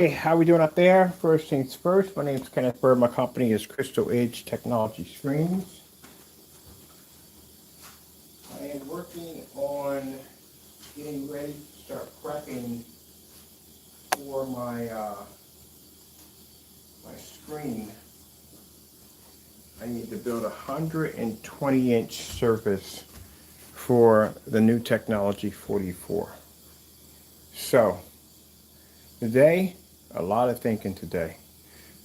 Hey, how we doing up there? First things first, my name is Kenneth Bird. My company is Crystal Edge Technology Screens. I am working on getting ready to start prepping for my screen. I need to build a 120-inch surface for the new technology 44. So today, a lot of thinking today.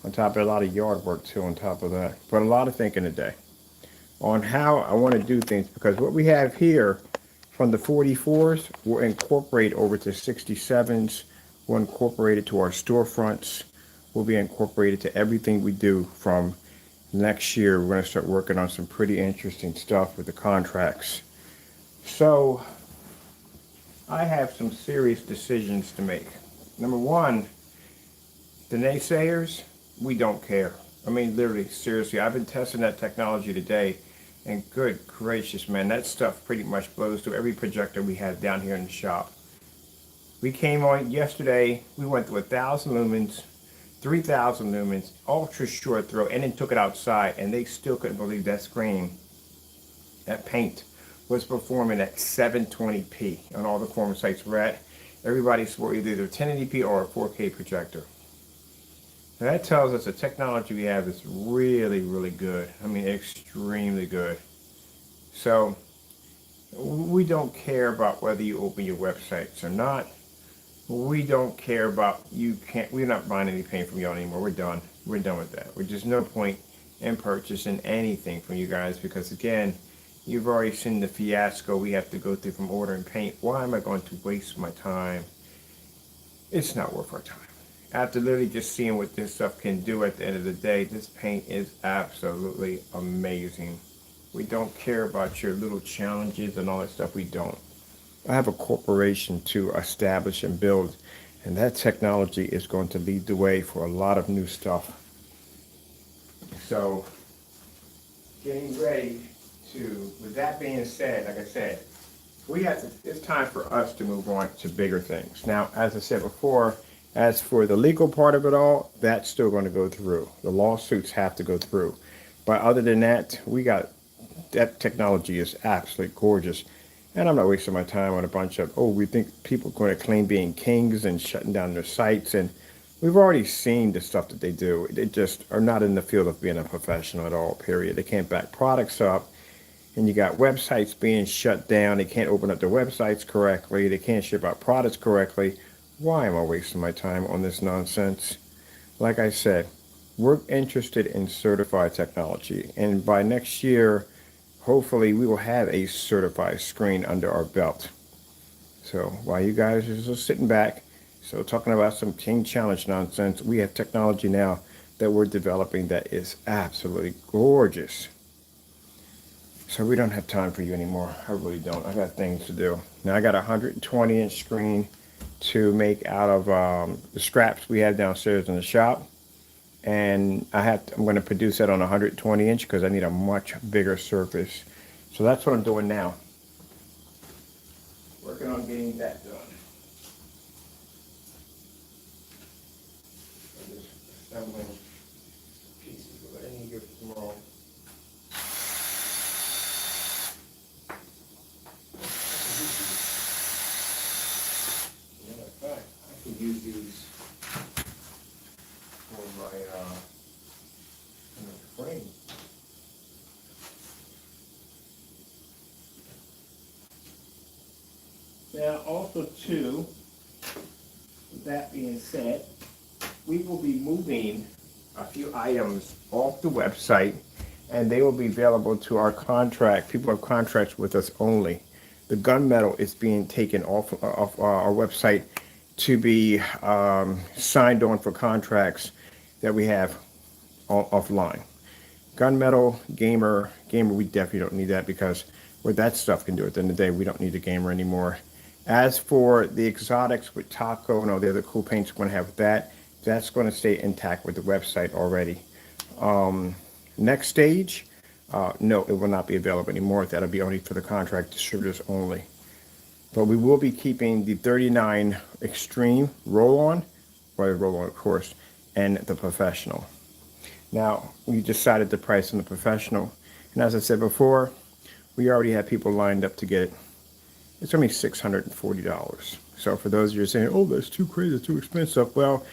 On top of a lot of yard work too on top of that. But a lot of thinking today on how I want to do things, because what we have here from the 44s will incorporate over to 67s, will incorporate it to our storefronts, will be incorporated to everything we do from next year. We're going to start working on some pretty interesting stuff with the contracts. So I have some serious decisions to make. Number one, the naysayers, we don't care. I mean, literally, seriously, I've been testing that technology today, and good gracious, man, that stuff pretty much blows through every projector we have down here in the shop. We came on yesterday, we went through 1,000 lumens, 3,000 lumens, ultra short throw, and then took it outside, and they still couldn't believe that screen, that paint, was performing at 720p on all the former sites we're at. Everybody swore either 1080p or a 4K projector. Now that tells us the technology we have is really, really good. I mean, extremely good. So we don't care about whether you open your websites or not. We don't care about we're not buying any paint from y'all anymore. We're done. We're done with that. There's just no point in purchasing anything from you guys, because again, you've already seen the fiasco we have to go through from ordering paint. Why am I going to waste my time? It's not worth our time. After literally just seeing what this stuff can do at the end of the day, this paint is absolutely amazing. We don't care about your little challenges and all that stuff. We don't. I have a corporation to establish and build, and that technology is going to lead the way for a lot of new stuff. So, getting ready to, with that being said, like I said, it's time for us to move on to bigger things. Now, as I said before, as for the legal part of it all, that's still going to go through. The lawsuits have to go through. But other than that, that technology is absolutely gorgeous. And I'm not wasting my time on a bunch of, we think people are going to claim being kings and shutting down their sites. And we've already seen the stuff that they do. They just are not in the field of being a professional at all, period. They can't back products up. And you got websites being shut down. They can't open up their websites correctly. They can't ship out products correctly. Why am I wasting my time on this nonsense? Like I said, we're interested in certified technology. And by next year, hopefully we will have a certified screen under our belt. So while you guys are just sitting back, talking about some King Challenge nonsense, we have technology now that we're developing that is absolutely gorgeous. So we don't have time for you anymore. I really don't. I got things to do. Now I got a 120-inch screen to make out of the scraps we have downstairs in the shop, and I'm going to produce that on 120-inch because I need a much bigger surface. So that's what I'm doing now. Working on getting that done. I'm just assembling pieces of it. I need to get some more. I can use these for my frame. Now, also too, with that being said, we will be moving a few items off the website, and they will be available to our contract. People have contracts with us only. The gunmetal is being taken off our website to be signed on for contracts that we have offline. Gunmetal, gamer, we definitely don't need that, because what that stuff can do at the end of the day, we don't need the gamer anymore. As for the exotics with Taco and all the other cool paints we're going to have with that, that's going to stay intact with the website already. Next stage, no, it will not be available anymore. That'll be only for the contract distributors only. But we will be keeping the 39 Extreme roll-on or the roll-on, of course, and the professional. Now, we decided the price on the professional, and as I said before, we already have people lined up to get it. It's only $640. So for those of you saying, oh, that's too crazy, that's too expensive, well,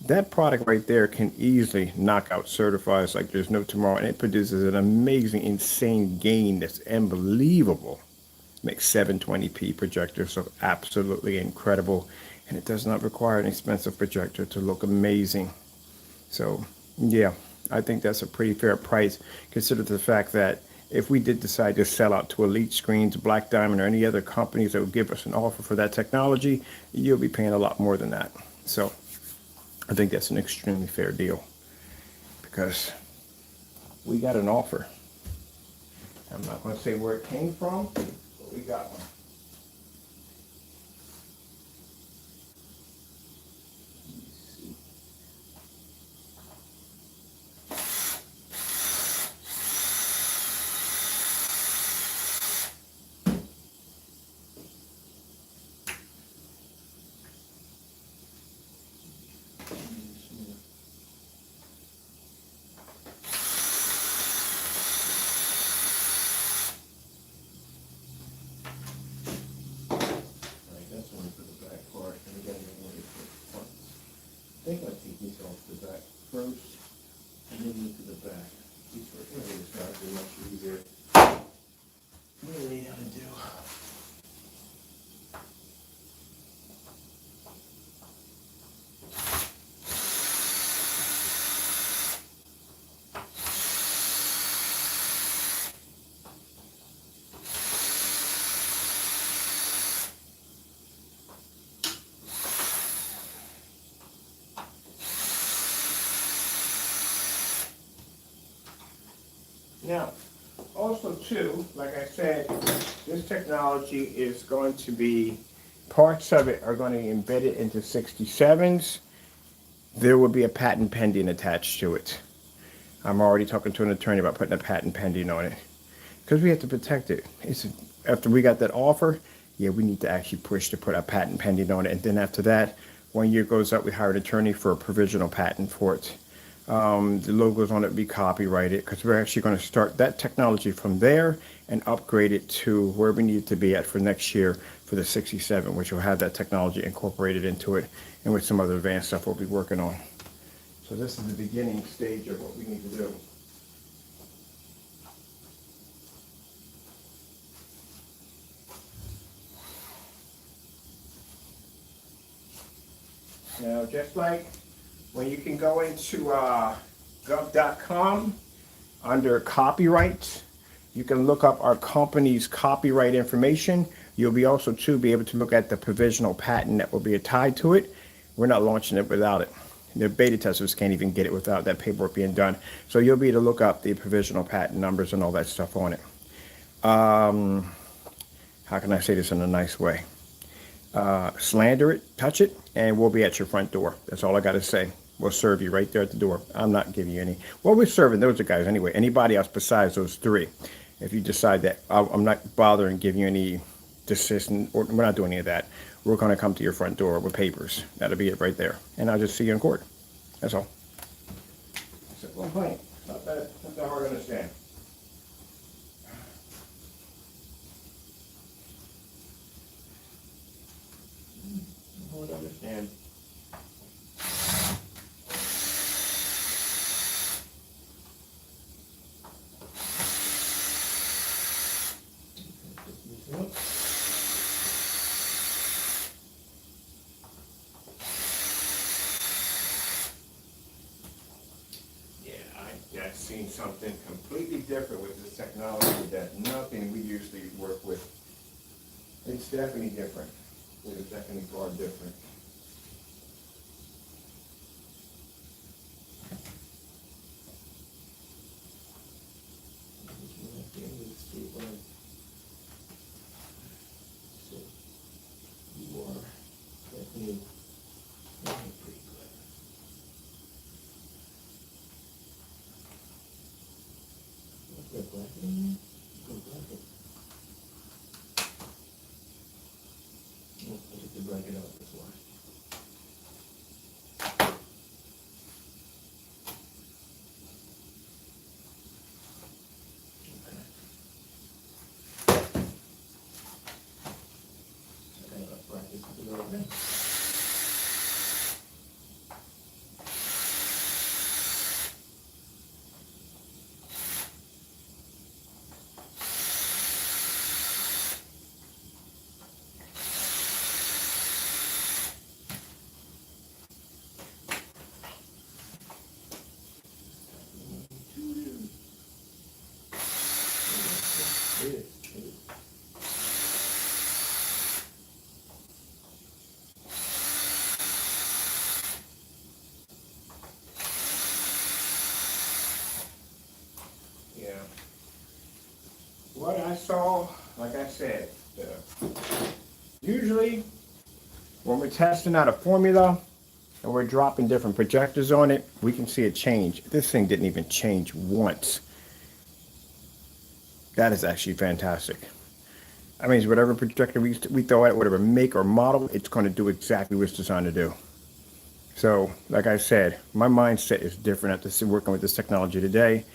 that product right there can easily knock out certifieds like there's no tomorrow, and it produces an amazing, insane gain that's unbelievable. Makes 720p projector, so absolutely incredible, and it does not require an expensive projector to look amazing. So yeah, I think that's a pretty fair price, consider the fact that if we did decide to sell out to Elite Screens, Black Diamond, or any other companies that would give us an offer for that technology, you'll be paying a lot more than that. So I think that's an extremely fair deal because we got an offer. I'm not going to say where it came from, but we got one. I think I'll take these off the back first, and then into the back. These are really exactly much easier. Really how to do. Now, also too, like I said, this technology is going to be, parts of it are going to be embedded into 67s. There will be a patent pending attached to it. I'm already talking to an attorney about putting a patent pending on it because we have to protect it. After we got that offer, yeah, we need to actually push to put a patent pending on it. And then after that, 1 year goes up, we hire an attorney for a provisional patent for it. The logos on it be copyrighted because we're actually going to start that technology from there and upgrade it to where we need it to be at for next year for the 67, which will have that technology incorporated into it, and with some other advanced stuff we'll be working on. So this is the beginning stage of what we need to do. Now, just like when you can go into gov.com under copyrights, you can look up our company's copyright information. You'll be also too be able to look at the provisional patent that will be tied to it. We're not launching it without it. The beta testers can't even get it without that paperwork being done. So you'll be able to look up the provisional patent numbers and all that stuff on it. How can I say this in a nice way? Slander it, touch it, and we'll be at your front door. That's all I got to say. We'll serve you right there at the door. I'm not giving you any. Well, we're serving those guys anyway. Anybody else besides those three. If you decide that I'm not bothering giving you any desist, or we're not doing any of that. We're going to come to your front door with papers. That'll be it right there. And I'll just see you in court. That's all. Simple and plain. Not that hard to understand. Hard to understand. I've seen something completely different with this technology that nothing we usually work with. It's definitely different. It is definitely far different. You are definitely pretty good. Go blanket in there? Go blanket. Let's get the blanket out this way. Yeah. What I saw, like I said, usually when we're testing out a formula and we're dropping different projectors on it, we can see a change. This thing didn't even change once. That is actually fantastic. I mean, whatever projector we throw at it, whatever make or model, it's going to do exactly what it's designed to do. So, like I said, my mindset is different after working with this technology today.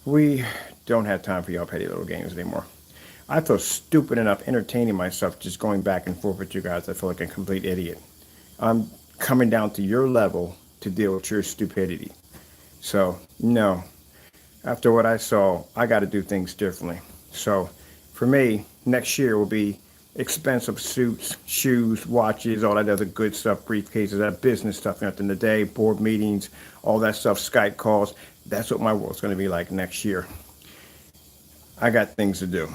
We don't have time for y'all petty little games anymore. I feel stupid enough entertaining myself just going back and forth with you guys. I feel like a complete idiot. I'm coming down to your level to deal with your stupidity. So, no. After what I saw, I got to do things differently. So, for me, next year will be expensive suits, shoes, watches, all that other good stuff, briefcases, that business stuff at the end of the day, board meetings, all that stuff, Skype calls. That's what my world's going to be like next year. I got things to do.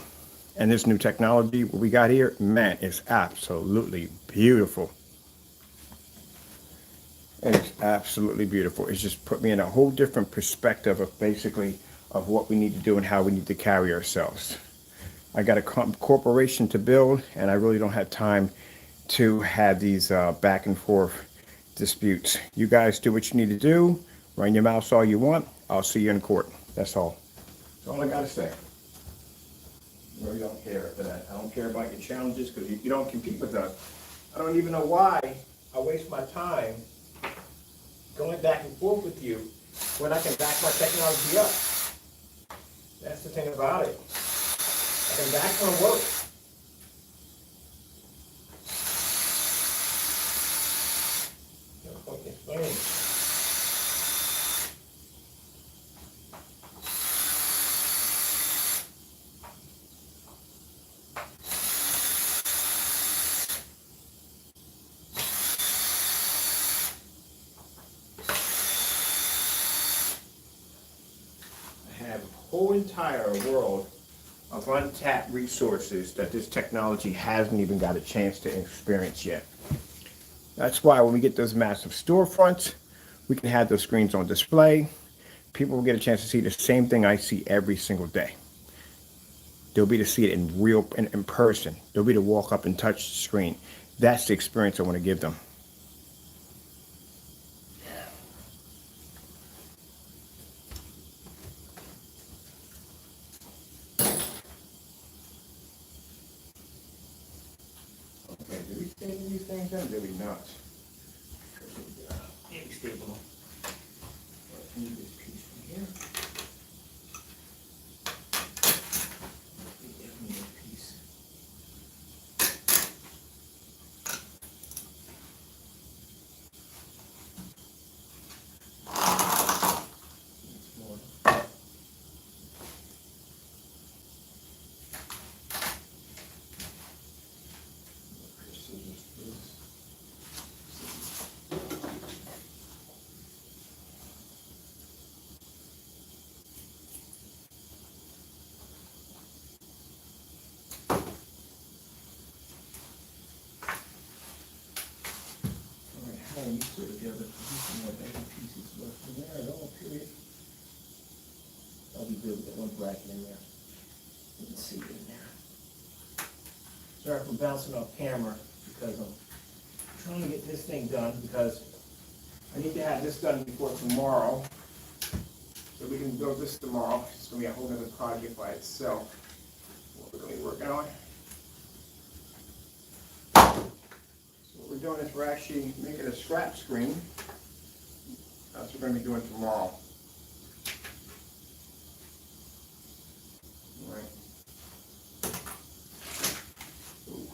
And this new technology, what we got here, man, is absolutely beautiful. It's absolutely beautiful. It's just put me in a whole different perspective of basically of what we need to do and how we need to carry ourselves. I got a corporation to build, and I really don't have time to have these back and forth disputes. You guys do what you need to do. Run your mouths all you want. I'll see you in court. That's all. That's all I got to say. I really don't care for that. I don't care about your challenges because you don't compete with us. I don't even know why I waste my time going back and forth with you when I can back my technology up. That's the thing about it. I can back my work. No point in explaining. I have a whole entire world of untapped resources that this technology hasn't even got a chance to experience yet. That's why when we get those massive storefronts, we can have those screens on display. People will get a chance to see the same thing I see every single day. They'll be to see it in person. They'll be to walk up and touch the screen. That's the experience I want to give them. Okay, did we save these things in? Did we not? Maybe staple them. I need this piece from here. We definitely need a piece. You put together more pieces left in there at all, period. I'll be good with that one bracket in there. You can see it in there. Sorry for bouncing off camera because I'm trying to get this thing done because I need to have this done before tomorrow. So we can build this tomorrow. It's going to be a whole other project by itself. What we're going to be working on. What we're doing is we're actually making a scrap screen. That's what we're going to be doing tomorrow. All right. Ooh.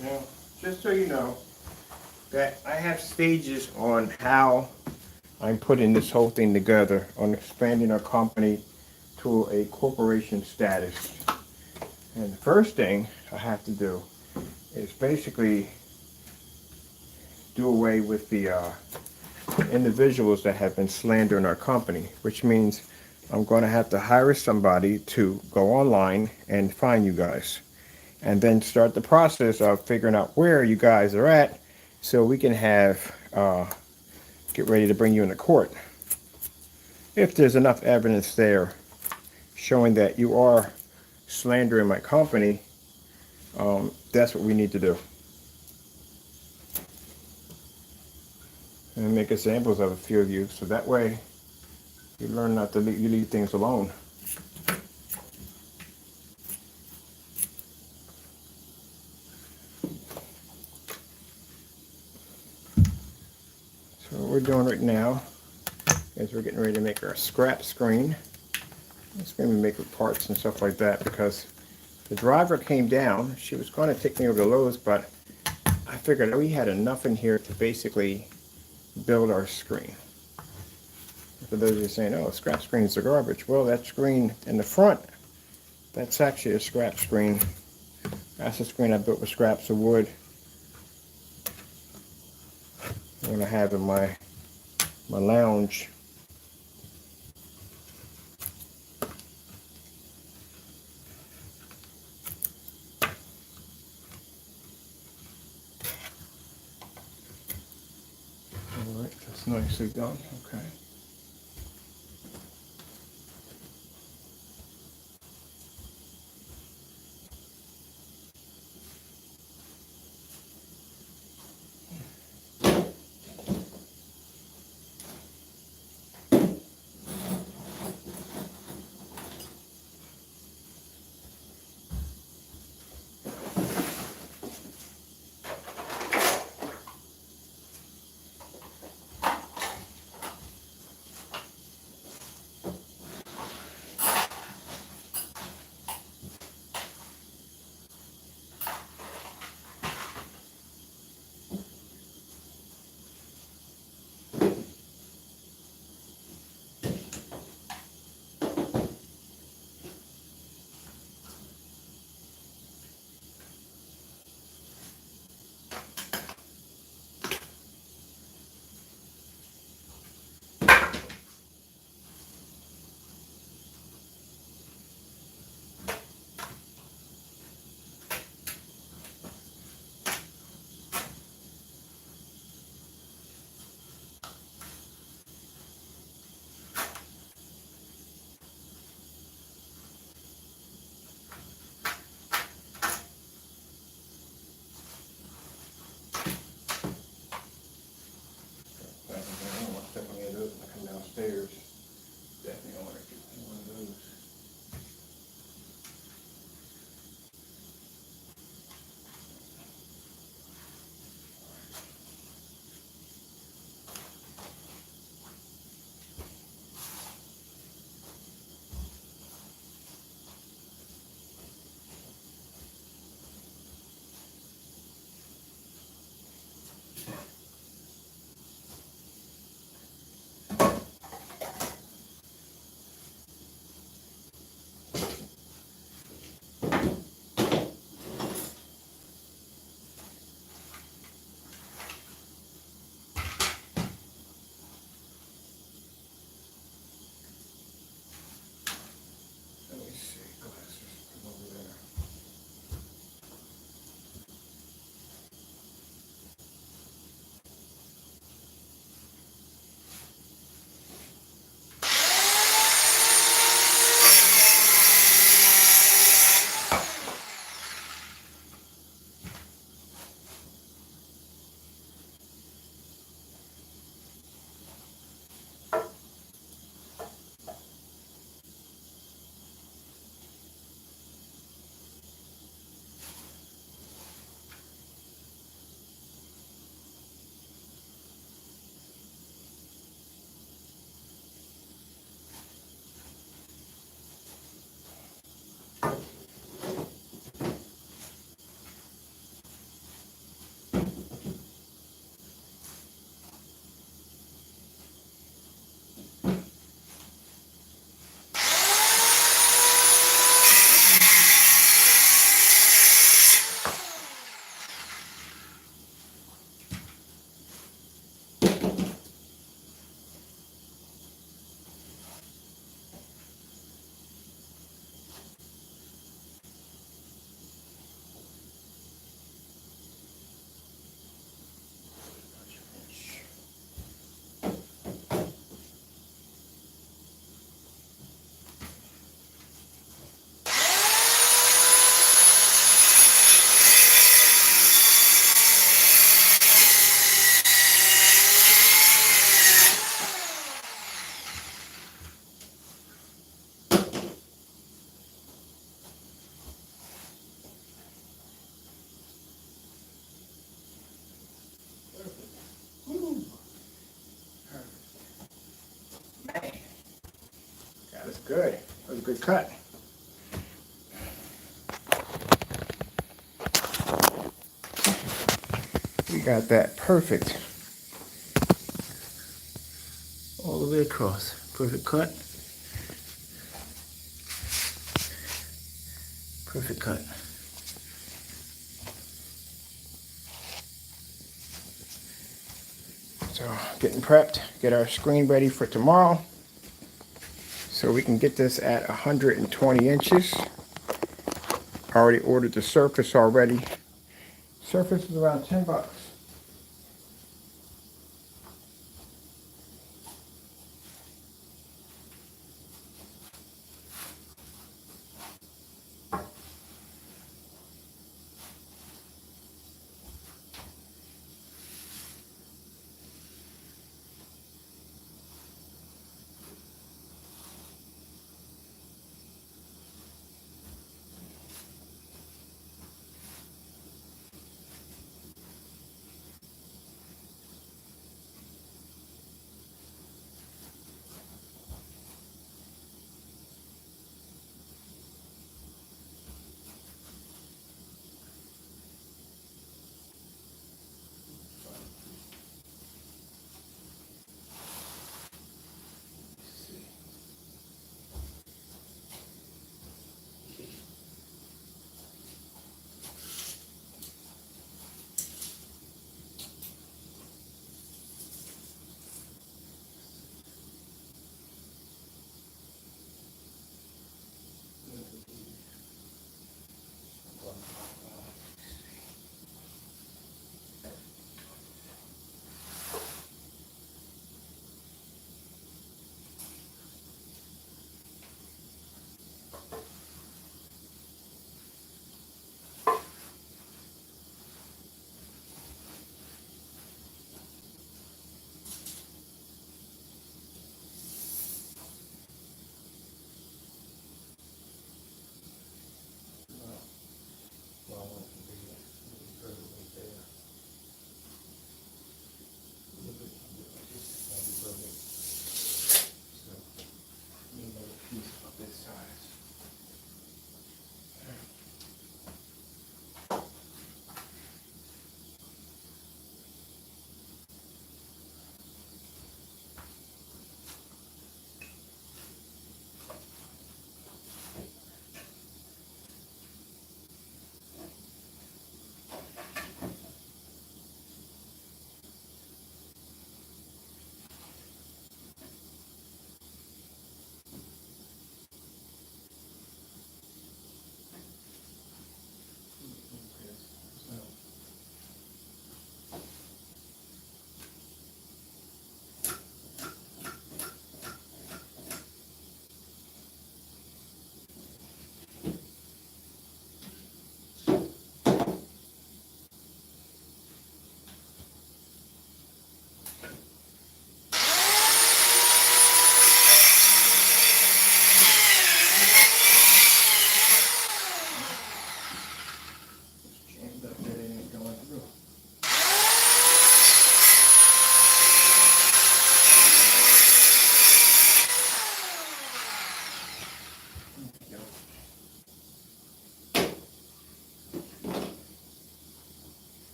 Now, just so you know, that I have stages on how I'm putting this whole thing together on expanding our company to a corporation status. And the first thing I have to do is basically do away with the individuals that have been slandering our company, which means I'm going to have to hire somebody to go online and find you guys, and then start the process of figuring out where you guys are at so we can have get ready to bring you into court. If there's enough evidence there showing that you are slandering my company, that's what we need to do. And make examples of a few of you, so that way you learn not to leave, you leave things alone. So what we're doing right now is we're getting ready to make our scrap screen. It's going to be making parts and stuff like that, because the driver came down. She was going to take me over to Lowe's, but I figured we had enough in here to basically build our screen. For those of you saying, oh, scrap screens are garbage. Well, that screen in the front, that's actually a scrap screen. That's a screen I built with scraps of wood. I'm going to have in my lounge. All right, that's nicely done. Okay. was good. That was a good cut. We got that perfect. All the way across. Perfect cut. Perfect cut. So getting prepped, get our screen ready for tomorrow. So we can get this at 120 inches. I already ordered the surface already. Surface is around $10.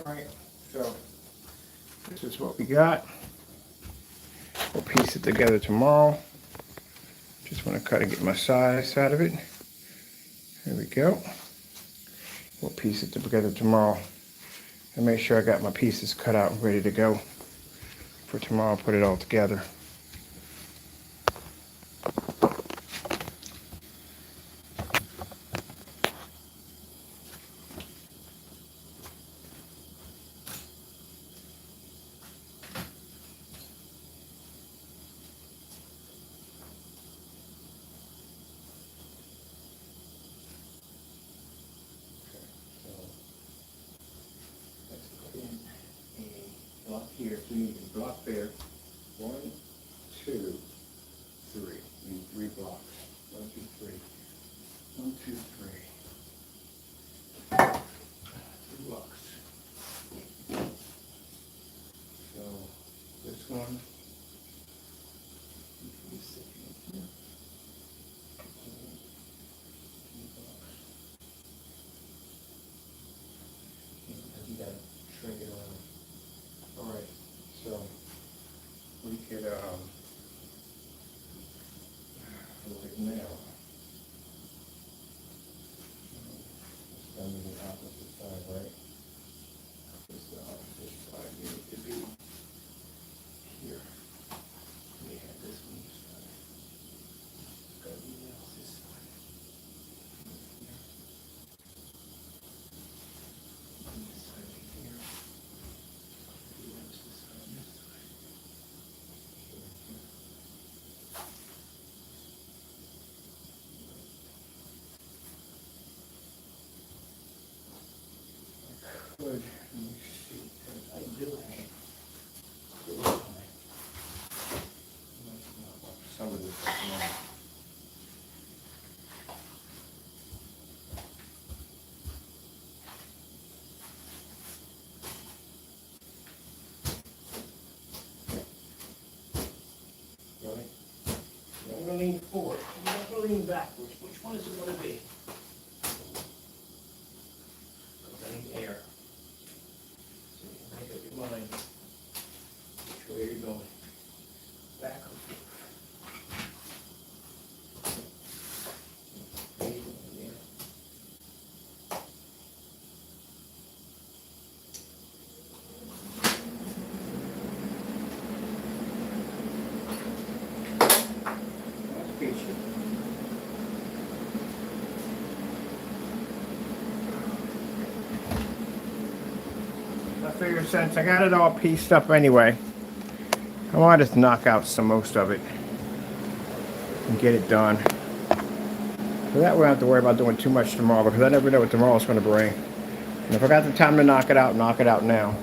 Alright, so this is what we got. We'll piece it together tomorrow. Just want to cut and get my size out of it. we go. We'll piece it together tomorrow. And make sure I got my pieces cut out and ready to go for tomorrow. Put it all together. Block here, so you need a block there. 1, 2, 3. You need 3 blocks. 1, 2, 3. 1, 2, 3. 3 blocks. So this one. You gotta shrink it around. All right, so we could look at now. It's done to the opposite side, right? This is the opposite side. You need to be here. We have this one this side. It's got to be the opposite side. And this side right here. This side, this side. Good. Let me see. I do have some of this is wrong. Really? I'm going to lean forward. I'm not going to lean backwards. Which one is it going to be? I need air. So you can make up your mind which way you're going. Back or forth. I figure since I got it all pieced up anyway, I want to just knock out most of it and get it done. So that way I don't have to worry about doing too much tomorrow, because I never know what tomorrow's going to bring. And if I got the time to knock it out now.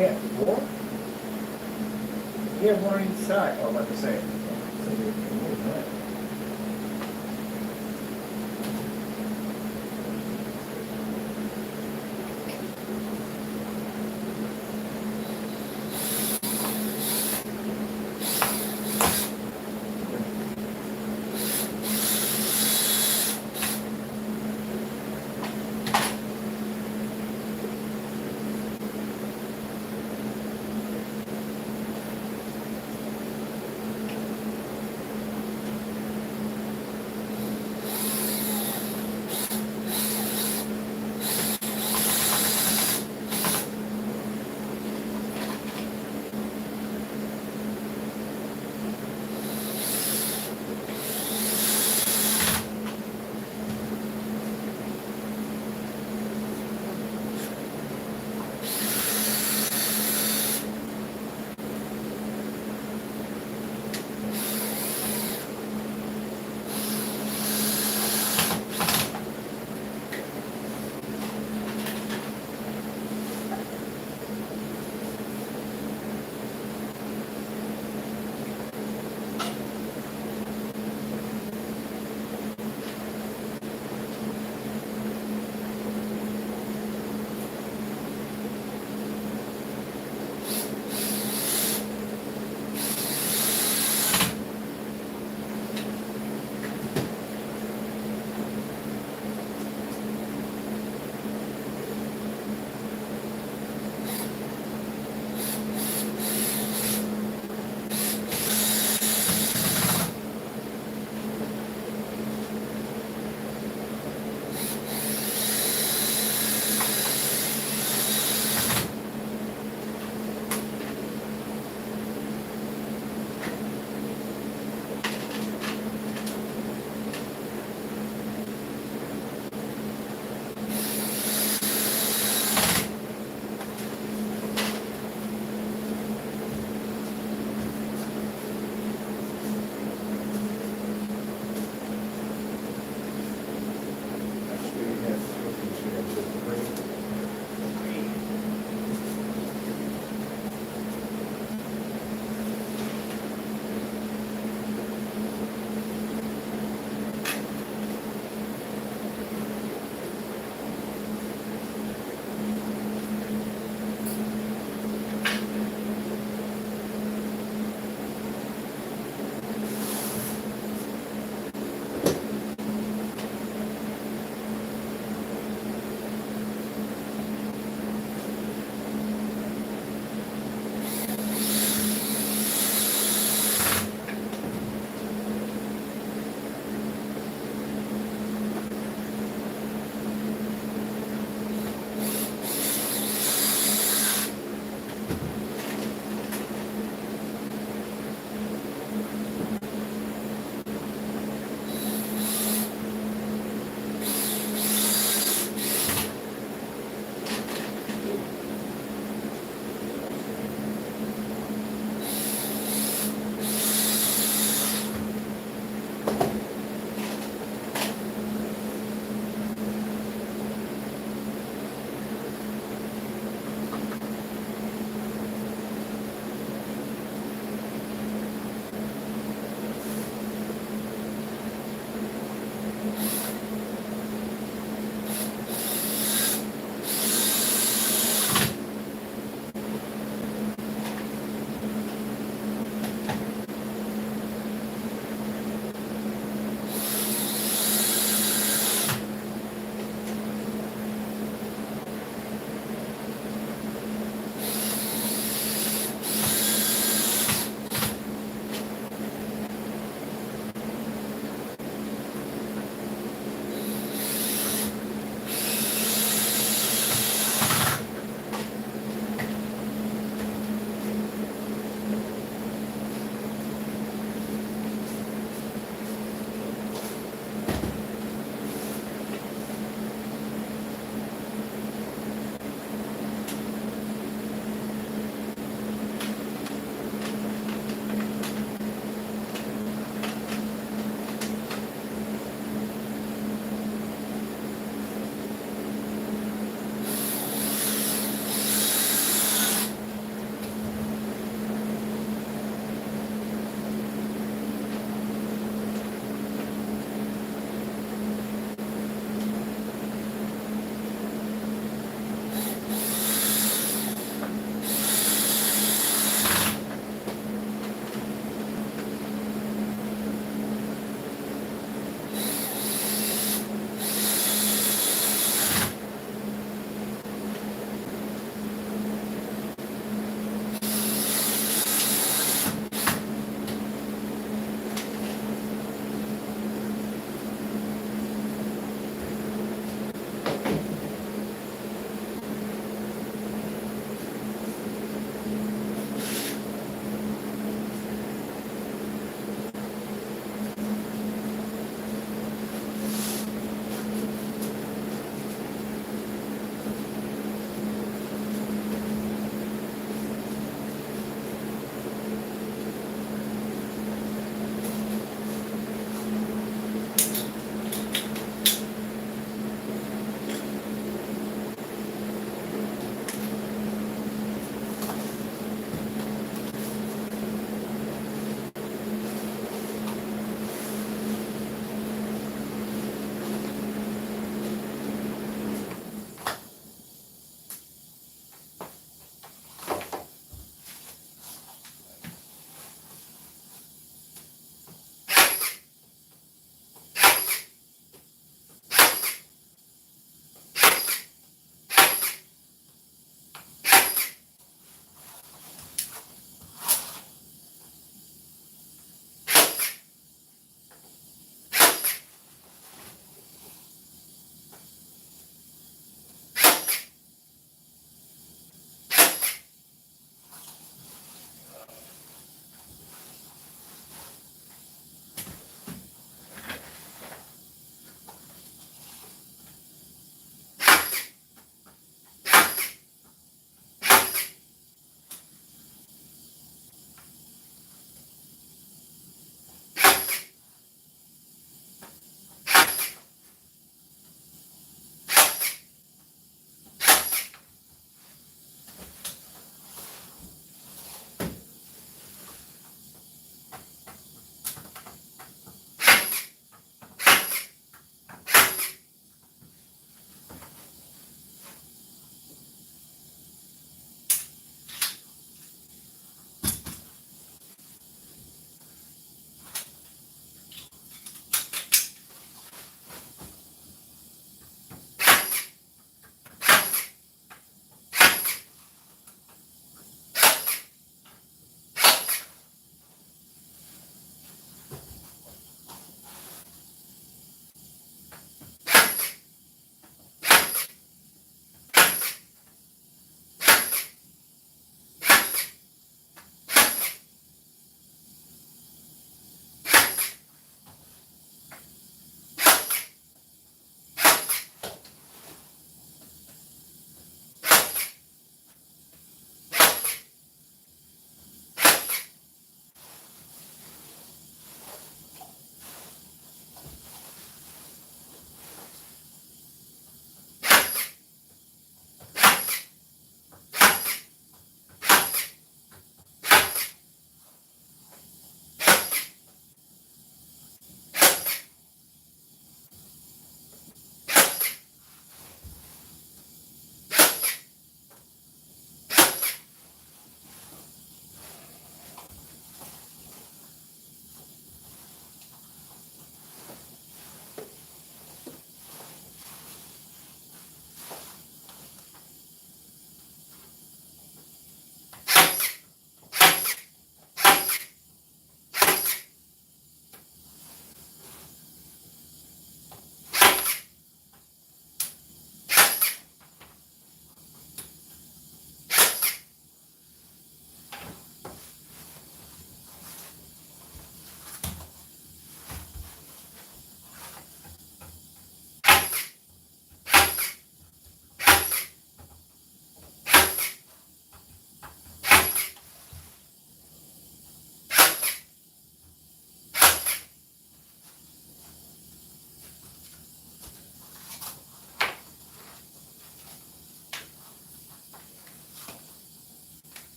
Yeah, four? Yeah, one on each side. Oh, like I say. So you can move that.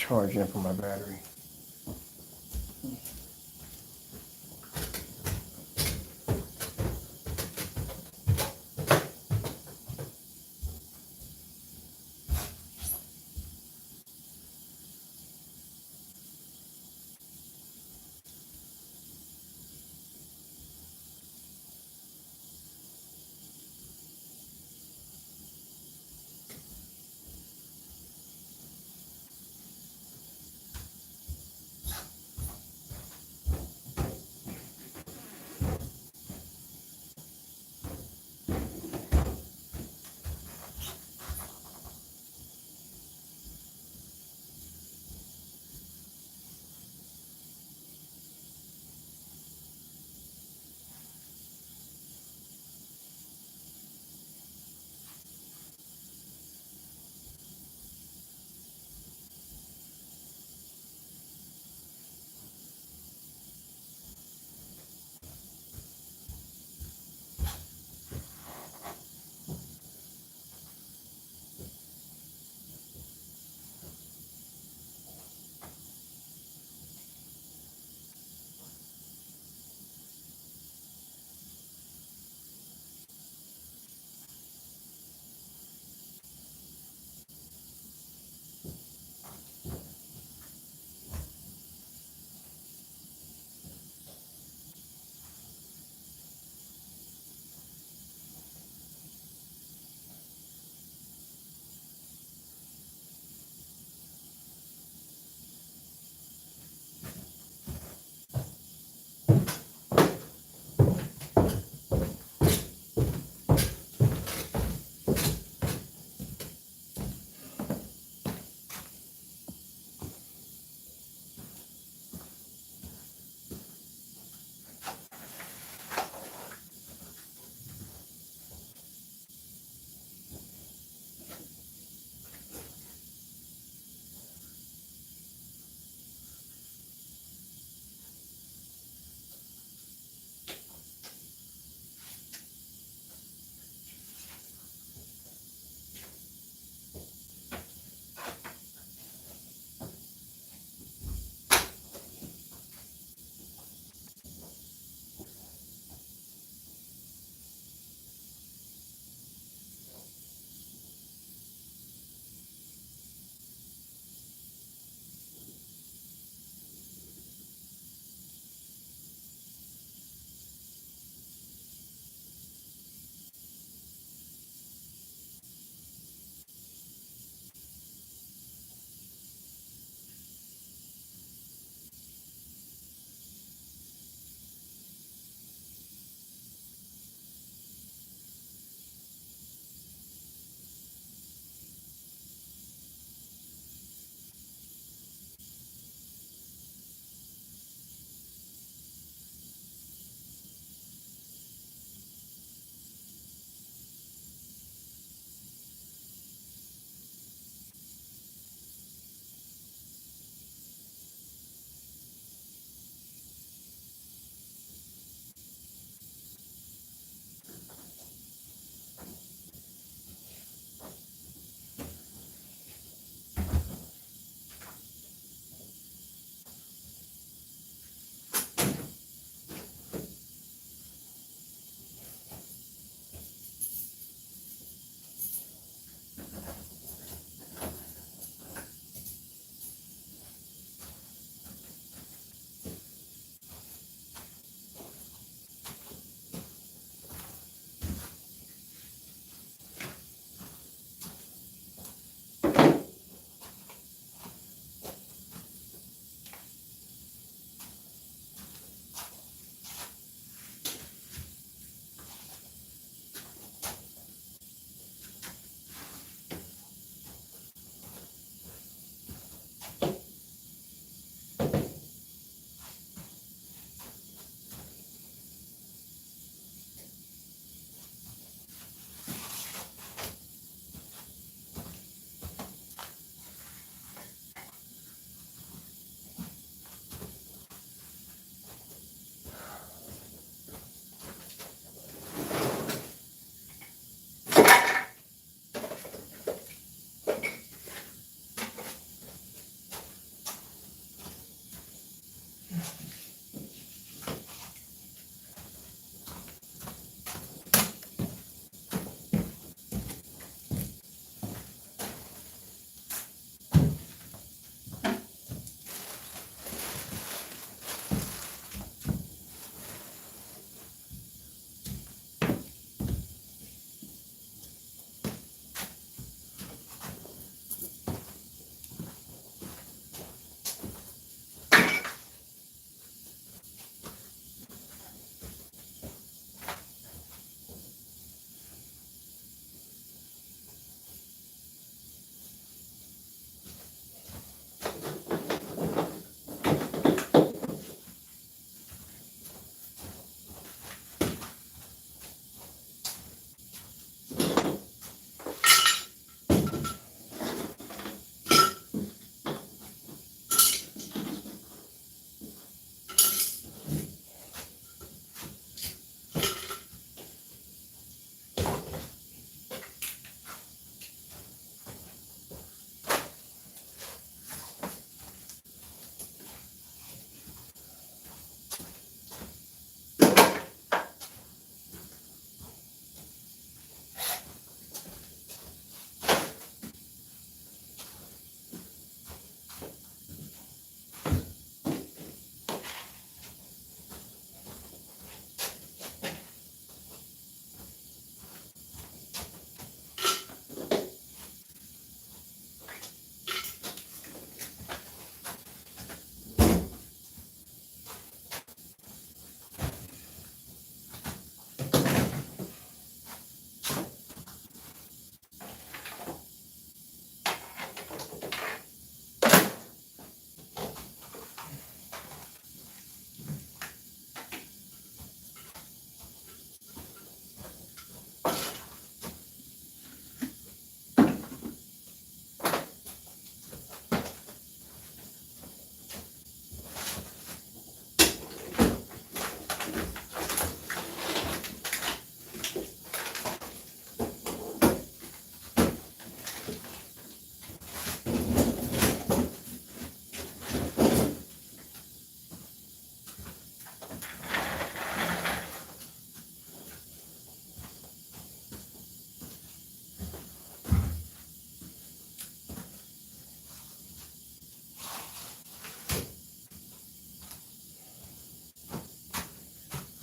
charging for my battery.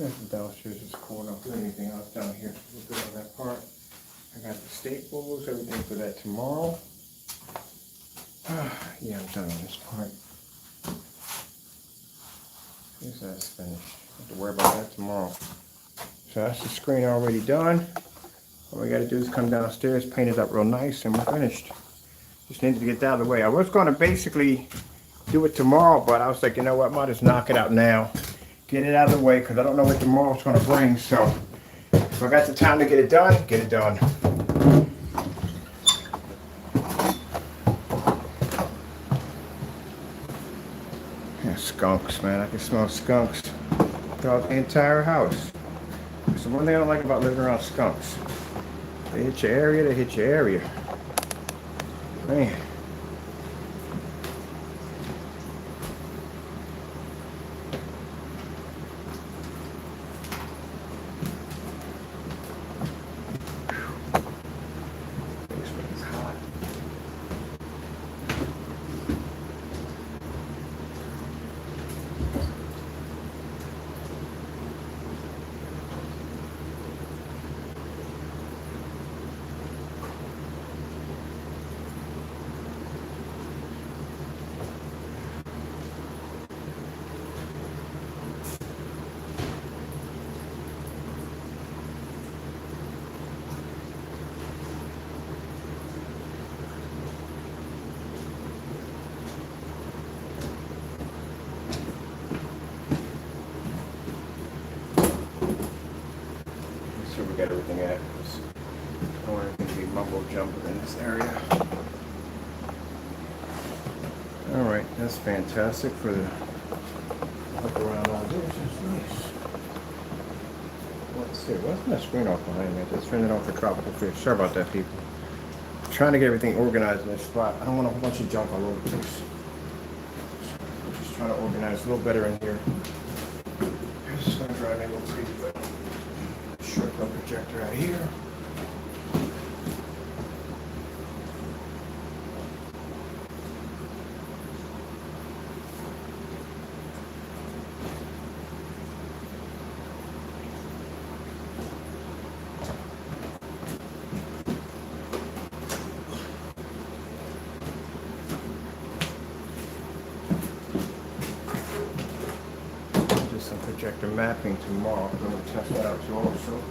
That's the downstairs is cool enough. Do anything else down here? We'll good on that part. I got the staples, everything for that tomorrow. Yeah, I'm done on this part. As soon as that's finished, I have to worry about that tomorrow. So that's the screen already done. All we got to do is come downstairs, paint it up real nice, and we're finished. Just needed to get that out of the way. I was going to basically do it tomorrow, but I was like, you know what, might just knock it out now. Get it out of the way, because I don't know what tomorrow's going to bring. So if I got the time to get it done, get it done. Yeah, skunks, man. I can smell skunks throughout the entire house. That's the one thing I don't like about living around skunks. They hit your area, they hit your area. Man. Basement's hot. We got everything at. I don't want anything to be mumbo jumbo in this area. Alright, that's fantastic for the look around all this. It's nice. Let's see, what's my screen off behind me? I just turned it off for tropical fish. Sorry about that, people. I'm trying to get everything organized in this spot. I don't want a whole bunch of junk all over the place. I'm just trying to organize a little better in here. This is going to drive me a little crazy, but shortcut projector out here. Do some projector mapping tomorrow. I'm going to test that out too also.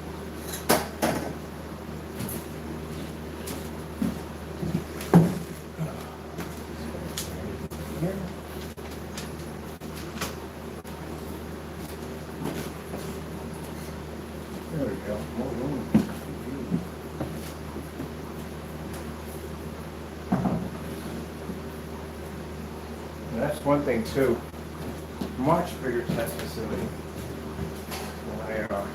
There we go. More room. And that's one thing too. Much bigger test facility. When I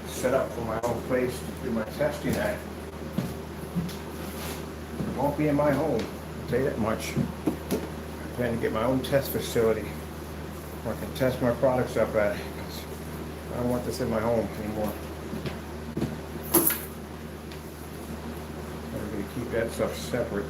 set up for my own place to do my testing at. It won't be in my home. I'll tell you that much. I plan to get my own test facility where I can test my products up at. I don't want this in my home anymore. I'm going to keep that stuff separate.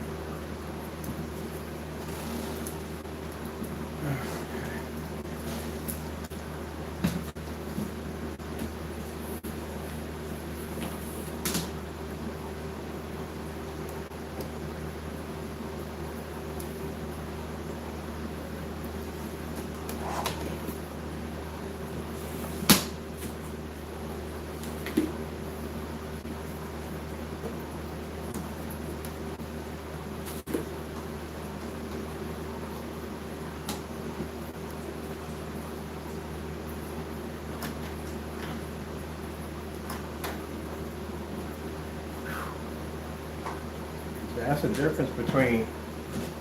That's the difference between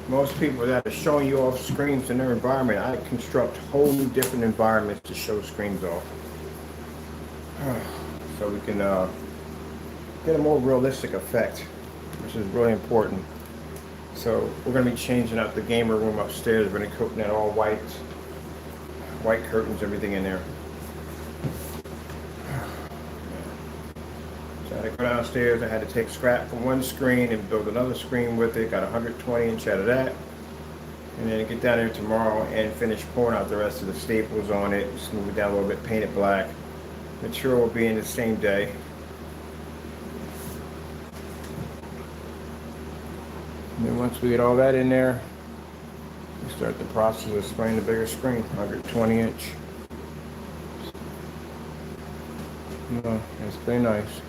most people that are showing you off screens in their environment. I construct whole new different environments to show screens off. So we can get a more realistic effect, which is really important. So we're going to be changing out the gamer room upstairs. We're going to coat that all white curtains, everything in there. So I had to go downstairs. I had to take scrap from one screen and build another screen with it. Got a 120 inch out of that. And then get down there tomorrow and finish pouring out the rest of the staples on it, smooth it down a little bit, paint it black. Material will be in the same day. And then once we get all that in there, we start the process of spraying the bigger screen, 120 inch. No, it's pretty nice.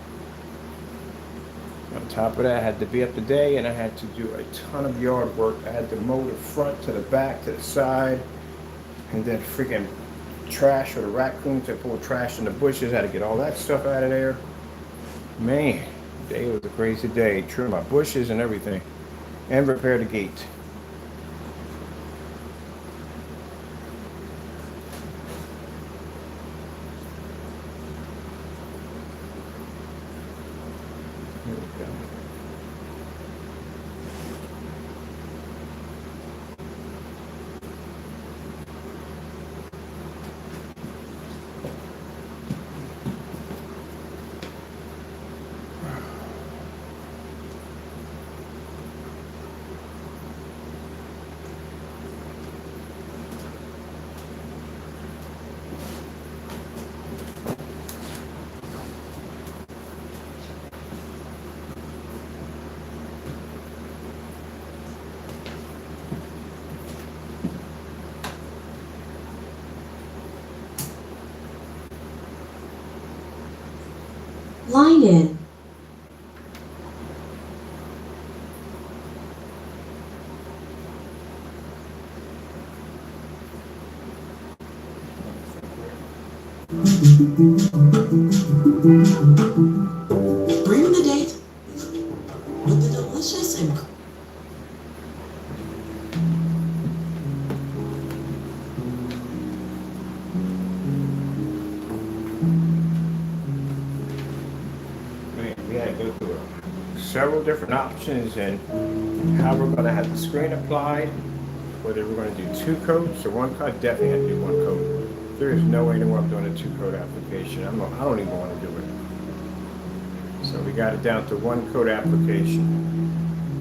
On top of that, I had to be up today and I had to do a ton of yard work. I had to mow the front to the back to the side, and then freaking trash for the raccoons that pull trash in the bushes. I had to get all that stuff out of there. Man, today was a crazy day. Trim my bushes and everything, and repair the gate. Here we go. Line in. Bring the date with the delicious and We had to go through several different options and how we're going to have the screen applied, whether we're going to do 2 coats or 1 coat. Definitely had to do 1 coat. There is no way in the world I'm doing a 2-coat application. I don't even want to do it. So we got it down to 1 coat application.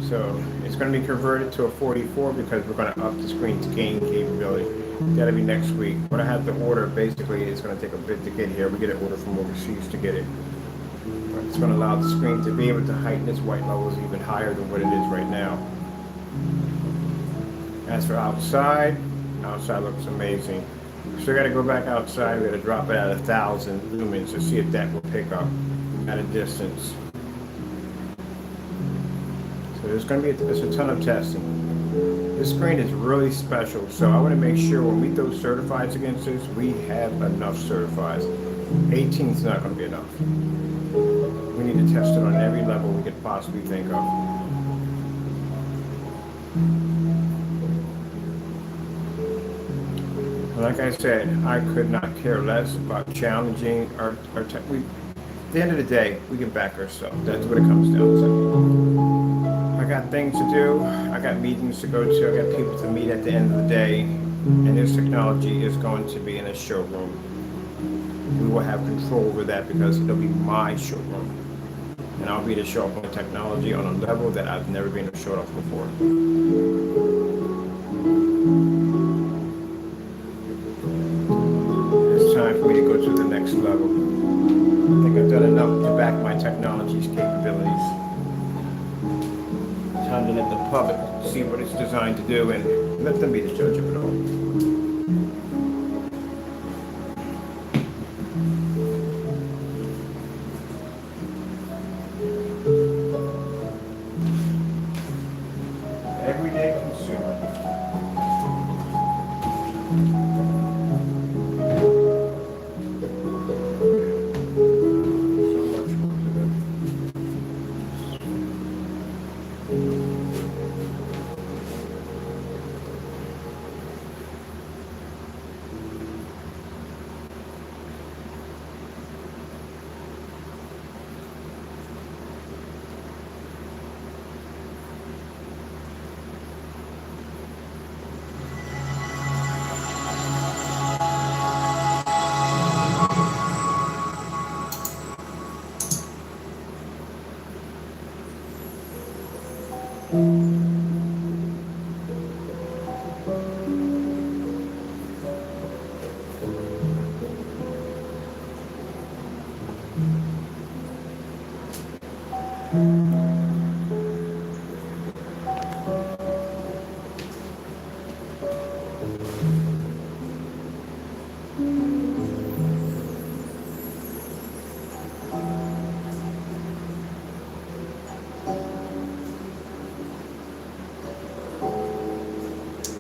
So it's going to be converted to a 44 because we're going to up the screen to gain capability. That'll be next week. What I have to order basically is going to take a bit to get here. We get an order from overseas to get it. It's going to allow the screen to be able to heighten its white levels even higher than what it is right now. As for outside looks amazing. Still got to go back outside. We got to drop it at 1,000 lumens to see if that will pick up at a distance. So there's going to be a ton of testing. This screen is really special, so I want to make sure when we throw certifieds against this, we have enough certifieds. 18 is not going to be enough. We need to test it on every level we could possibly think of. Like I said, I could not care less about challenging our tech. At the end of the day, we can back ourselves. That's what it comes down to. I got things to do. I got meetings to go to. I got people to meet at the end of the day. And this technology is going to be in a showroom. We will have control over that because it'll be my showroom. And I'll be able to show off my technology on a level that I've never been able to show it off before. It's time for me to go to the next level. I think I've done enough to back my technology's capabilities. Time to let the public see what it's designed to do and let them be the judge of it all. Everyday consumer.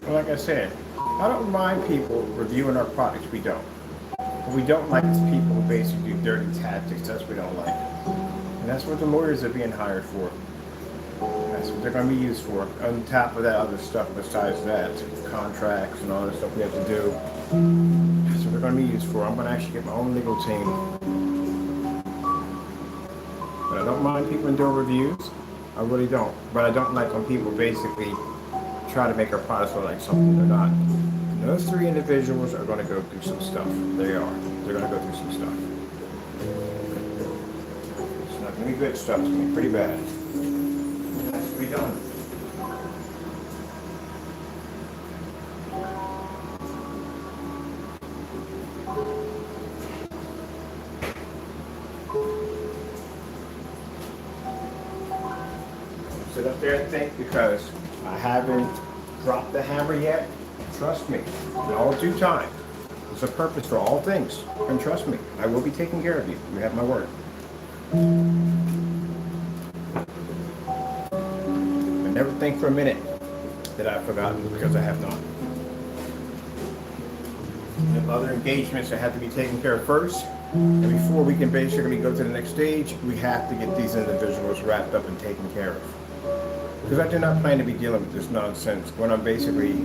Like I said, I don't mind people reviewing our products. We don't. What we don't like is people who basically do dirty tactics. That's what we don't like. And that's what the lawyers are being hired for. That's what they're going to be used for. On top of that other stuff besides that, contracts and all that stuff we have to do. That's what they're going to be used for. I'm going to actually get my own legal team. But I don't mind people doing reviews. I really don't. But I don't like when people basically try to make our products look like something they're not. And those three individuals are going to go through some stuff. They are. They're going to go through some stuff. It's not going to be good stuff. It's going to be pretty bad. It has to be done. Sit up there and think because I haven't dropped the hammer yet. Trust me, in all due time. There's a purpose for all things. And trust me, I will be taking care of you. You have my word. I never think for a minute that I've forgotten because I have not. We have other engagements that have to be taken care of first. And before we can basically go to the next stage, we have to get these individuals wrapped up and taken care of. Because I do not plan to be dealing with this nonsense when I'm basically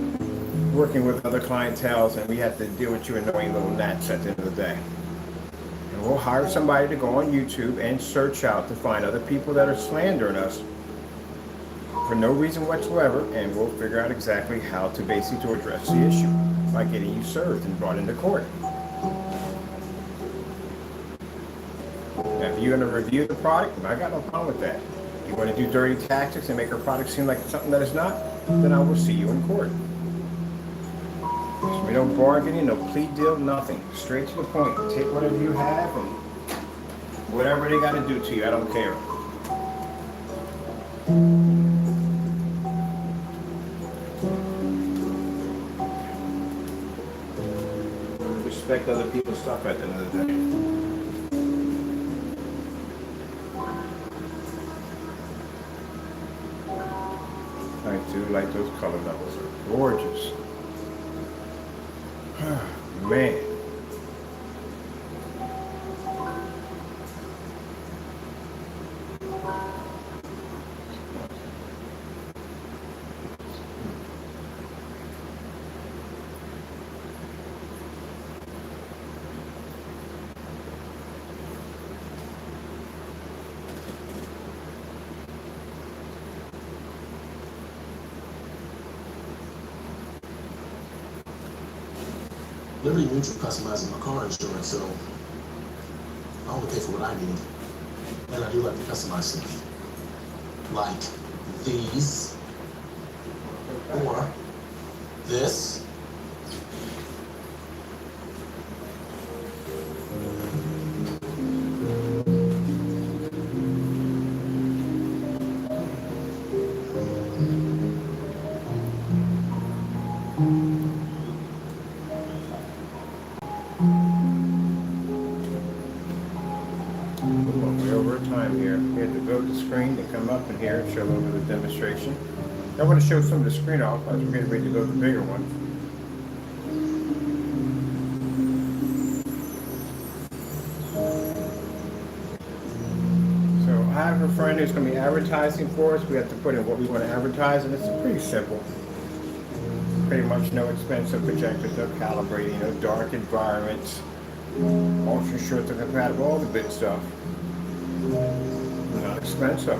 working with other clientels and we have to deal with you annoying little gnats at the end of the day. And we'll hire somebody to go on YouTube and search out to find other people that are slandering us for no reason whatsoever, and we'll figure out exactly how to basically to address the issue by getting you served and brought into court. Now, if you're going to review the product, I got no problem with that. You want to do dirty tactics and make our product seem like something that is not, then I will see you in court. So we don't bargain, no plea deal, nothing. Straight to the point. Take whatever you have and whatever they got to do to you, I don't care. Respect other people's stuff at the end of the day. I do like those color levels. They're gorgeous. Man. Liberty Mutual customizing my car insurance, so I only pay for what I need. And I do like to customize stuff. Like these, or this. Way over time here. We had to build the screen to come up in here and show over the demonstration. I want to show some of the screen off as we're getting ready to build the bigger one. So I have a friend who's going to be advertising for us. We have to put in what we want to advertise, and it's pretty simple. Pretty much no expensive projectors, no calibrating, no dark environments, ultra short to compatible, all the good stuff. Not expensive.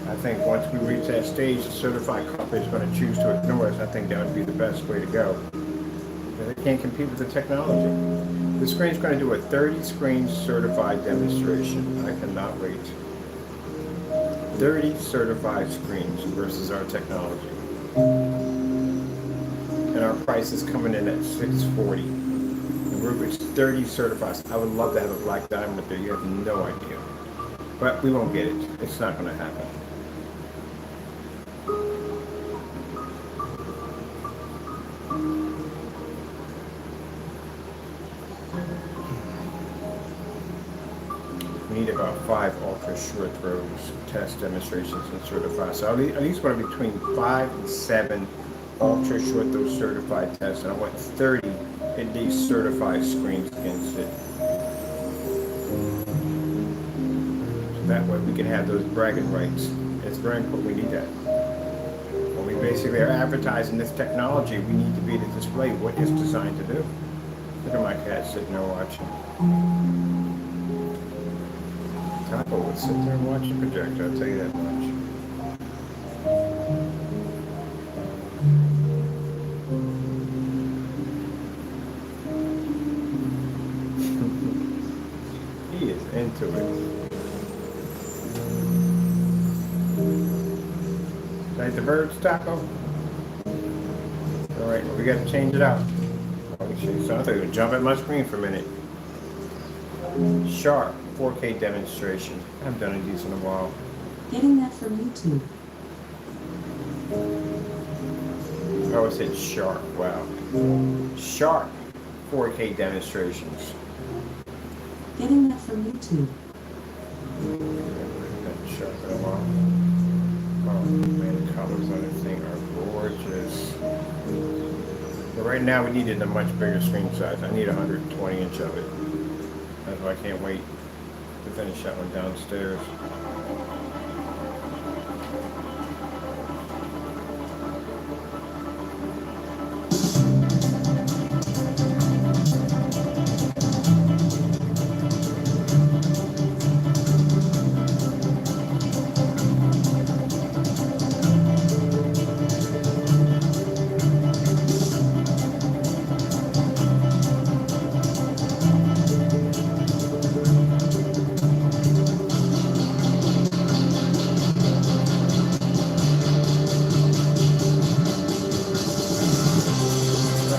I think once we reach that stage, the certified company is going to choose to ignore us. I think that would be the best way to go. They can't compete with the technology. The screen is going to do a 30-screen certified demonstration. I cannot wait. 30 certified screens versus our technology. and our price is coming in at $640. The roof is 30 certified. I would love to have a black diamond up there. You have no idea. But we won't get it. It's not going to happen. We need about 5 ultra short throws, test demonstrations, and certified. So at least want between 5 and 7 ultra short throw certified tests, and I want 30 at least certified screens against it. So that way we can have those bragging rights. It's very important. We need that. When we basically are advertising this technology, we need to be able to display what it's designed to do. Look at my cat sitting there watching. Taco would sit there and watch the projector, I'll tell you that much. He is into it. Like the birds, Taco? Alright, well, we gotta change it out. Holy shit, so I thought you would jump at my screen for a minute. Sharp 4K demonstration. I haven't done any of these in a while. Getting that from YouTube. I always said sharp, wow. Sharp 4K demonstrations. Getting that from YouTube. Sharp in a while. Oh man, the colors on this thing are gorgeous. But right now we needed a much bigger screen size. I need 120 inch of it. That's why I can't wait to finish that one downstairs.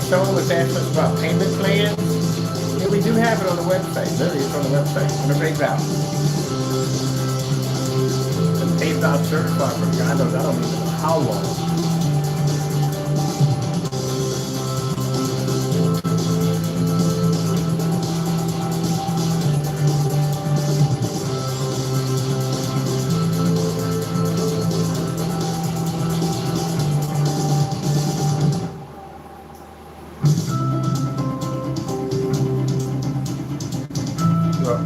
Someone was asking us about payment plans. Yeah, we do have it on the website. Literally, it's on the website. Under PayPal. And PayPal certified for God knows I don't even know how long.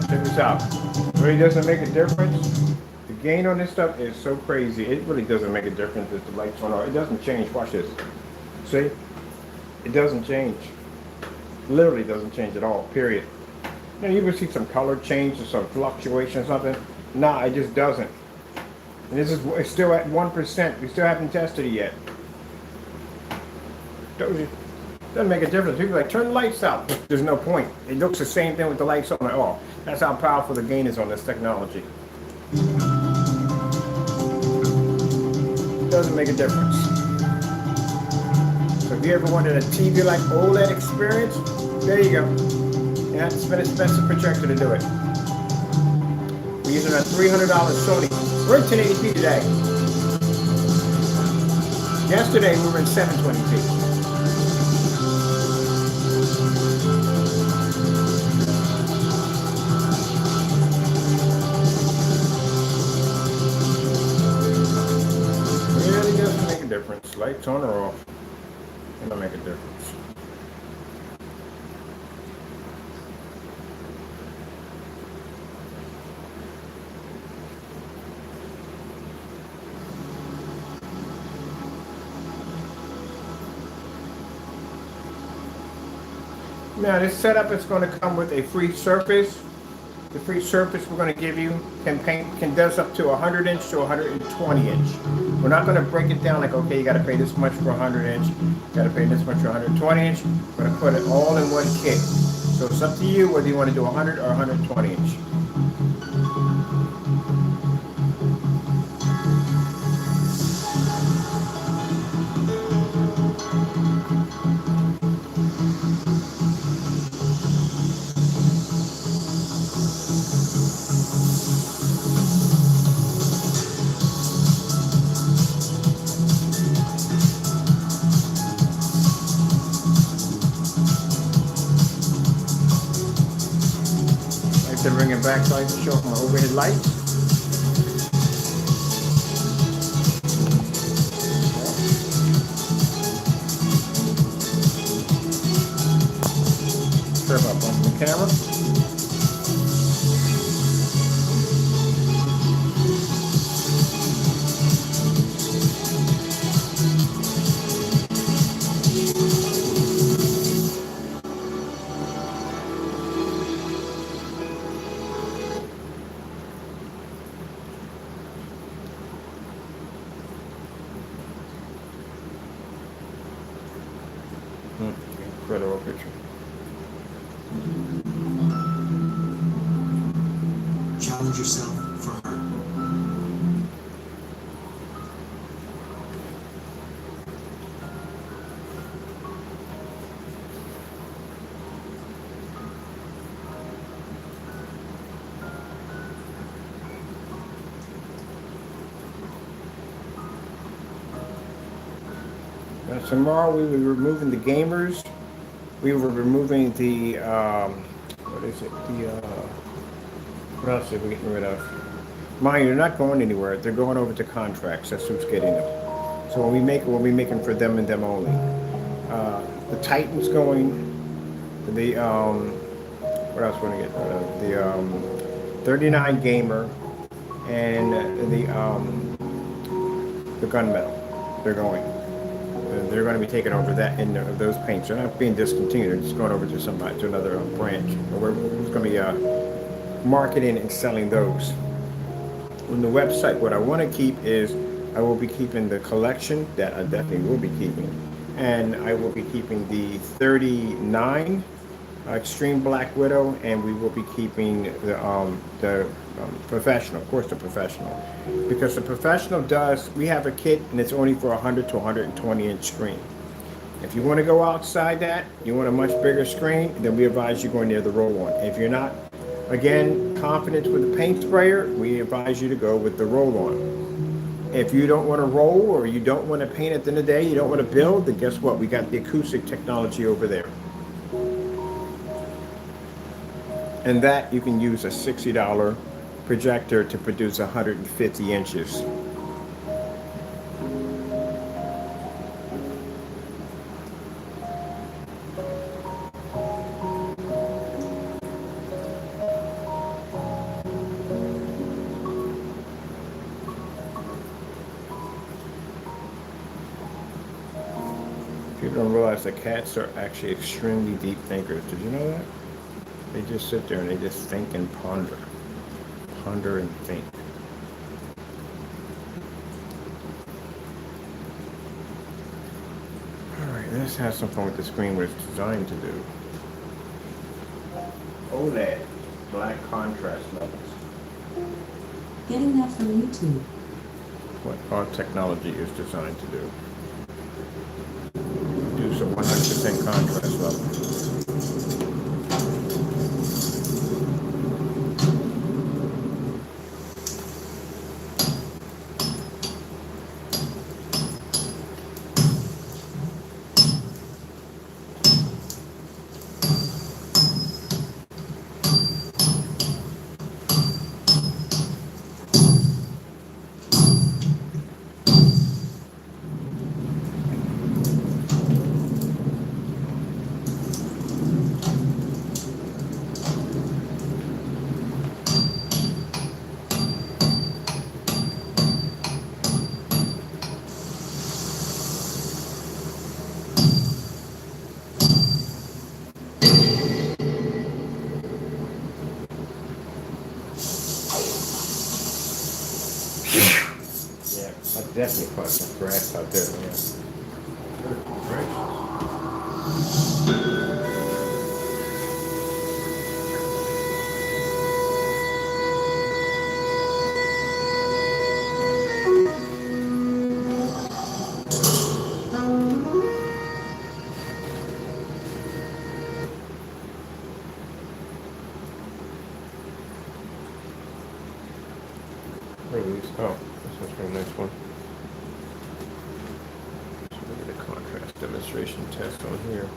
Check this out. It really doesn't make a difference. The gain on this stuff is so crazy. It really doesn't make a difference if the lights on or it doesn't change. Watch this. See? It doesn't change. Literally doesn't change at all. Period. You know, you would see some color change or some fluctuation or something. Nah, it just doesn't. And it's still at 1%. We still haven't tested it yet. Doesn't make a difference. People are like, turn the lights out. There's no point. It looks the same thing with the lights on and off. That's how powerful the gain is on this technology. Doesn't make a difference. So if you ever wanted a TV like OLED experience, there you go. You have to spend a expensive projector to do it. We're using a $300 Sony. We're in 1080p today. Yesterday we were in 720p. Difference. Lights on or off. It don't make a difference. Now this setup is going to come with a free surface. The free surface we're going to give you can does up to 100 inch to 120 inch. We're not going to break it down like, okay, you got to pay this much for 100 inch, you got to pay this much for 120 inch. We're going to put it all in one kit. So it's up to you whether you want to do 100 or 120 inch. bring it back so I can show off my overhead lights. Sorry about bumping the camera. Incredible picture. Challenge yourself for her. Now, tomorrow we will be removing the gamers. We were removing the, what is it? What else are we getting rid of? Mind you, they're not going anywhere. They're going over to contracts. That's who's getting them. So when we make it, we'll be making for them and them only. The Titan's going. The, what else we're going to get rid of? The 39 gamer and the gunmetal. They're going. They're going to be taking over that and those paints. They're not being discontinued. They're just going over to somebody, to another branch. We're going to be marketing and selling those. On the website, what I want to keep is I will be keeping the collection that I definitely will be keeping, and I will be keeping the 39 Extreme Black Widow, and we will be keeping the professional, of course, the professional, because the professional does. We have a kit, and it's only for 100 to 120 inch screen. If you want to go outside that, you want a much bigger screen, then we advise you going near the roll-on. If you're not, again, confident with the paint sprayer, we advise you to go with the roll-on. If you don't want to roll or you don't want to paint at the end of the day, you don't want to build, then guess what? We got the acoustic technology over there. And that you can use a $60 projector to produce 150 inches. People don't realize that cats are actually extremely deep thinkers. Did you know that? They just sit there and they just think and ponder. Ponder and think. Alright, let's have some fun with the screen, what it's designed to do. OLED, black contrast levels. Getting that from YouTube. What our technology is designed to do. Produce a 100% contrast level. Definitely caught some grass out there, man. Oh, this one's pretty nice one. Demonstration test on here.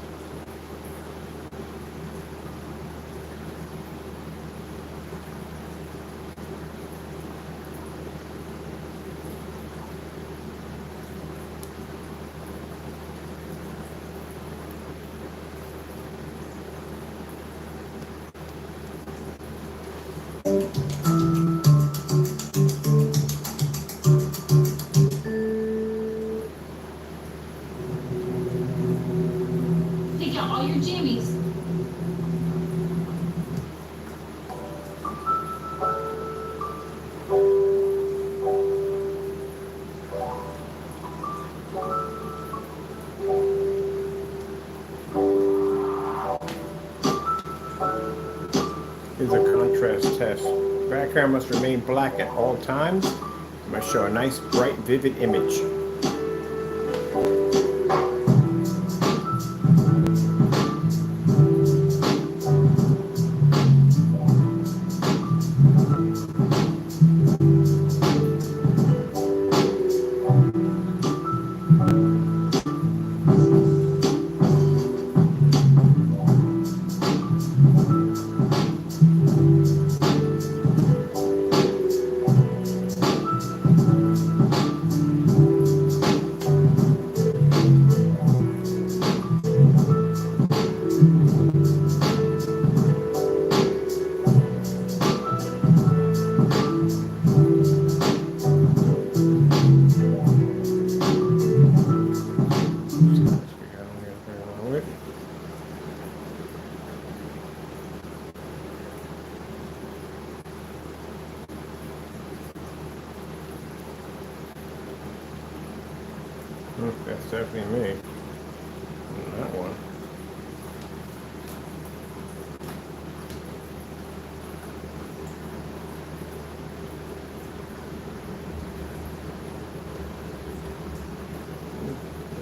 babies. Here's a contrast test. Background must remain black at all times. It must show a nice, bright, vivid image. That's definitely me. And that one.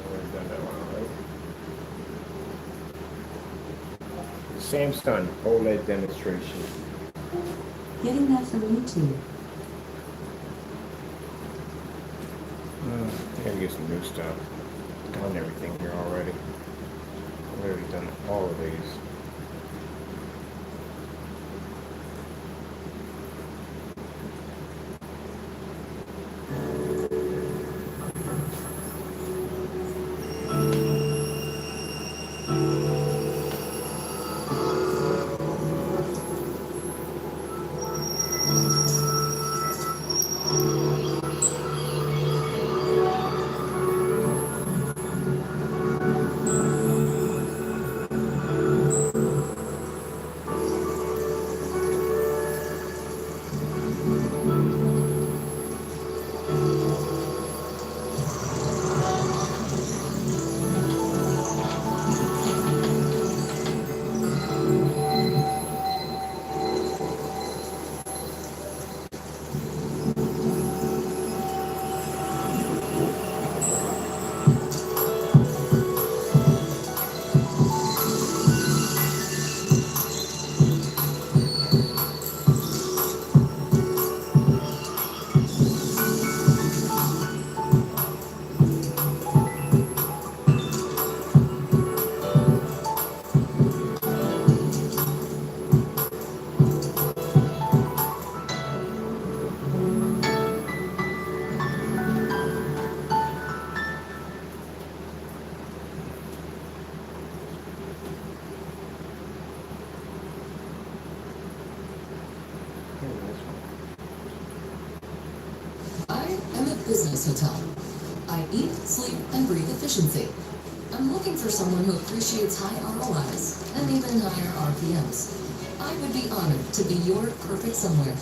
Already done that one, right? Samsung OLED demonstration. Getting that from YouTube. I gotta get some new stuff. Done everything here already. I've already done all of these. I am a business hotel. I eat, sleep, and breathe efficiency. I'm looking for someone who appreciates high ROIs and even higher RPMs. I would be honored to be your perfect somewhere.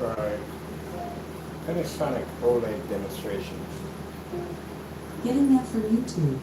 Right. Panasonic OLED demonstrations. Getting that from YouTube.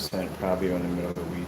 sent probably in the middle of the week.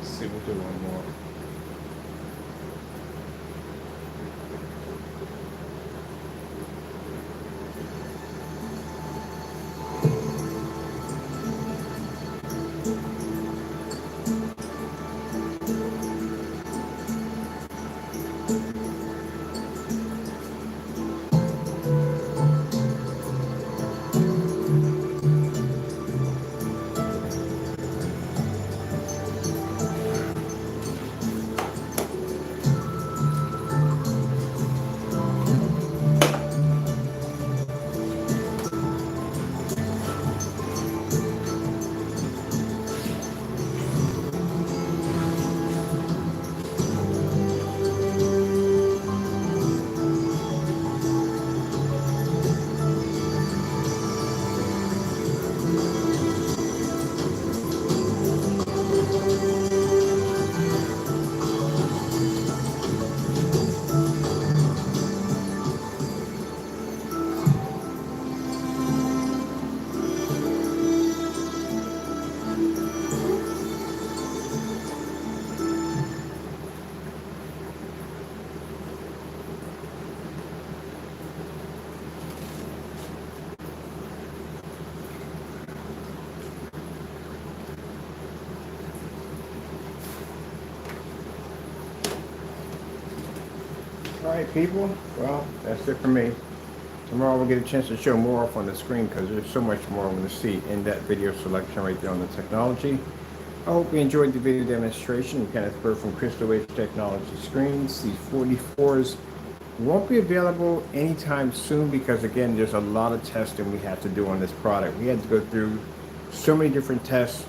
Let's see, we'll do one more. All right, people. Well, that's it for me. Tomorrow we'll get a chance to show more off on the screen because there's so much more I'm going to see in that video selection right there on the technology. I hope you enjoyed the video demonstration. You kind of heard from Crystal Wave Technology screens. These 44s won't be available anytime soon because, again, there's a lot of testing we have to do on this product. We had to go through so many different tests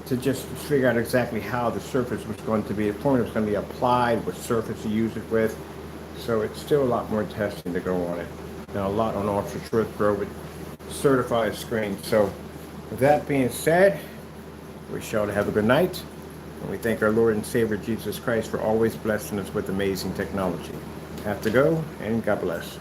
to just figure out exactly how the surface was going to be, the formula was going to be applied, what surface to use it with. So it's still a lot more testing to go on it. And a lot on ultra short throw with certified screens. So with that being said, we wish y'all to have a good night. And we thank our Lord and Savior Jesus Christ for always blessing us with amazing technology. Have to go, and God bless.